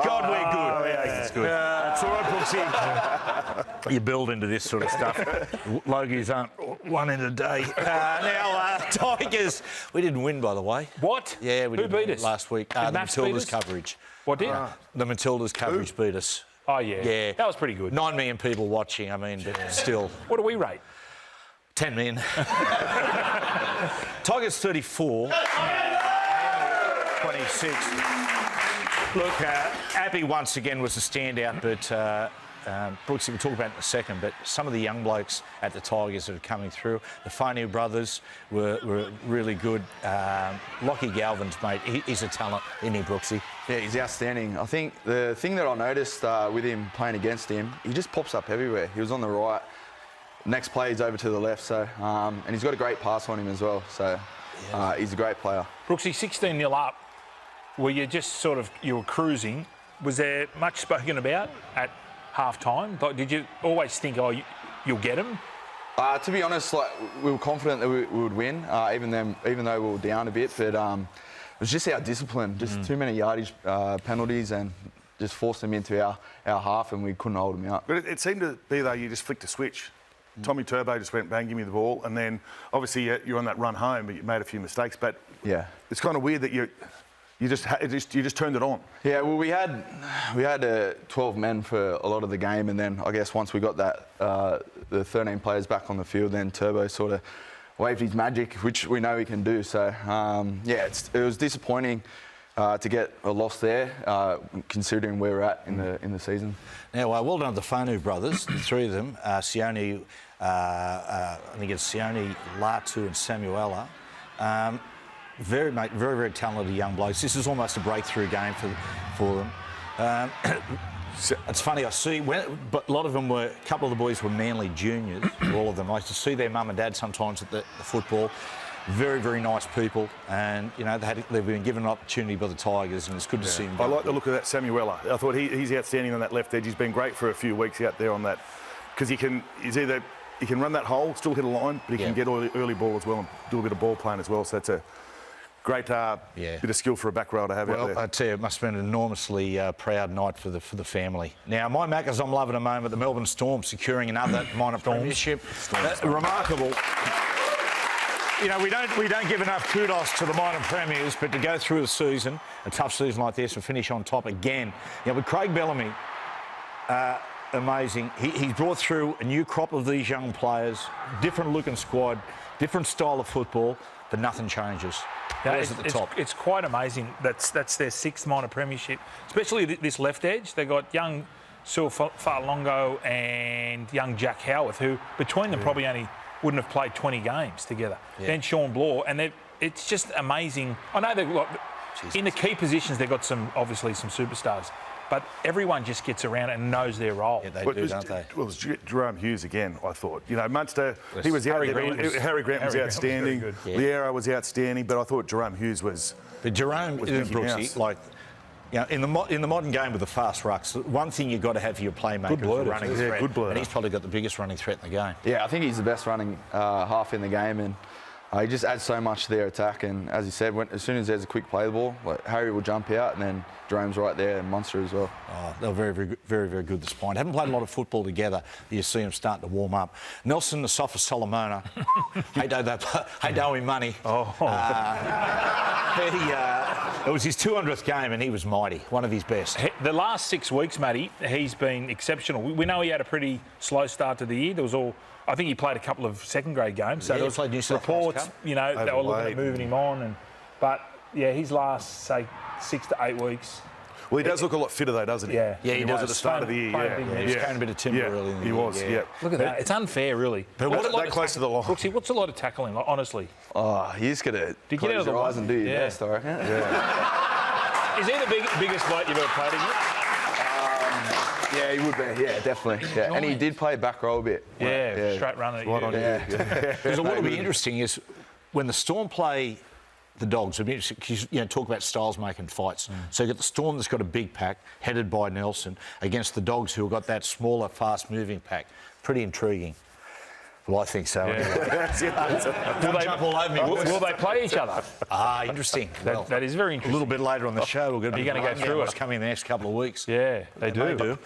God, we're good. Yeah, That's good. That's all right, Brooksy. You build into this sort of stuff. Logies aren't one in a day. Now, Tigers. We didn't win, by the way. What? Yeah, we Who didn't beat win us? last week. The Matildas coverage. What did? The Matildas coverage beat us. Oh, yeah. Yeah. That was pretty good. 9 million people watching, I mean, but still. What do we rate? 10 million. Tigers 34. 26. Look, Abby once again was a standout, but Brooksy, we'll talk about it in a second, but some of the young blokes at the Tigers that are coming through, the Fainu brothers were really good. Lockie Galvin's mate, he's a talent, isn't he, Brooksy? Yeah, he's outstanding. I think the thing that I noticed with him playing against him, he just pops up everywhere. He was on the right. Next play, he's over to the left, so and he's got a great pass on him as well, so he's a great player. Brooksy, 16-0 up. Were you just you were cruising? Was there much spoken about at half-time? Like, did you always think, oh, you'll get him? To be honest, we were confident that we would win, even though we were down a bit, but it was just our discipline, just too many yardage penalties and just forced them into our half and we couldn't hold them out. But it seemed to be, though, you just flicked a switch. Tommy Turbo just went, bang, give me the ball, and then obviously you're on that run home, but you made a few mistakes. But yeah, it's kind of weird that you just turned it on. Yeah, well, we had 12 men for a lot of the game, and then I guess once we got that the 13 players back on the field, then Turbo sort of waved his magic, which we know he can do. So yeah, it was disappointing to get a loss there, considering where we're at in the season. Now, well done to the Fainu brothers, the three of them, Sione, I think it's Sione, Latu and Samuela. Very talented young blokes. This is almost a breakthrough game for them. It's funny, I see, but a lot of them a couple of the boys were Manly juniors, all of them. I used to see their mum and dad sometimes at the football. Very nice people, and you know they've been given an opportunity by the Tigers, and it's good to see them. I like the look of that Samuela. I thought he's outstanding on that left edge. He's been great for a few weeks out there on that, because he can run that hole, still hit a line, but he can get early ball as well and do a bit of ball playing as well. So that's a great bit of skill for a back row to have out there. I tell you, it must have been an enormously proud night for the family. Now, my Maccas I'm loving at the moment, the Melbourne Storm securing another minor premiership. Remarkable. You know, we don't give enough kudos to the minor premiers, but to go through the season, a tough season like this, and finish on top again. You know, with Craig Bellamy, amazing. He's brought through a new crop of these young players, different looking squad, different style of football, but nothing changes. At the top. It's quite amazing. That's their 6th minor premiership, especially this left edge. They got young Sul Farlongo and young Jack Howarth, who between them probably only wouldn't have played 20 games together. Yeah. Then Sean Bloor, and it's just amazing. I know they've got in the key positions. They've got obviously some superstars, but everyone just gets around and knows their role. Yeah, they do, don't they? Well, it was Jahrome Hughes again, I thought. You know, Munster, he was out there. Harry Grant was outstanding. Liera was outstanding, but I thought Jahrome Hughes was... But Jahrome, Brooksy, like... You know, in the modern game with the fast rucks, one thing you've got to have for your playmaker is a running threat. Good blur. And he's probably got the biggest running threat in the game. Yeah, I think he's the best running half in the game, and he just adds so much to their attack. And as you said, as soon as there's a quick play the ball, Harry will jump out, and then Jarome's right there, and Munster as well. Oh, they were very good this point. Haven't played a lot of football together. You see them starting to warm up. Nelson, the soft Solomona. Hey, Dowie Money. It was his 200th game and he was mighty, one of his best. The last 6 weeks, Matty, he's been exceptional. We know he had a pretty slow start to the year. I think he played a couple of second-grade games. So there was reports, you know, they were looking at moving him on. But, yeah, his last, say, 6 to 8 weeks... Well, he does look a lot fitter, though, doesn't he? Yeah, he was at the start of the year. He was carrying a bit of timber early in the year. He was, yeah. Look at that. It's unfair, really. But that close to the line. Brooksy, what's a lot of tackling, honestly? Oh, you just got to close your eyes and do your best, I reckon. Is he the biggest bloke you've ever played against? Yeah, he would be. Yeah, definitely. Yeah. And he did play back row a bit. Yeah, straight runner. Because what will be interesting is when the Storm play the Dogs, because you talk about styles making fights. So you've got the Storm that's got a big pack, headed by Nelson, against the Dogs who have got that smaller, fast-moving pack. Pretty intriguing. Well, I think so. Anyway. Will Jump all over me. will they play each other? Interesting. That is very A interesting. little bit later on the show, we're going to You're gonna go through what's it. coming in the next couple of weeks. Yeah, they do.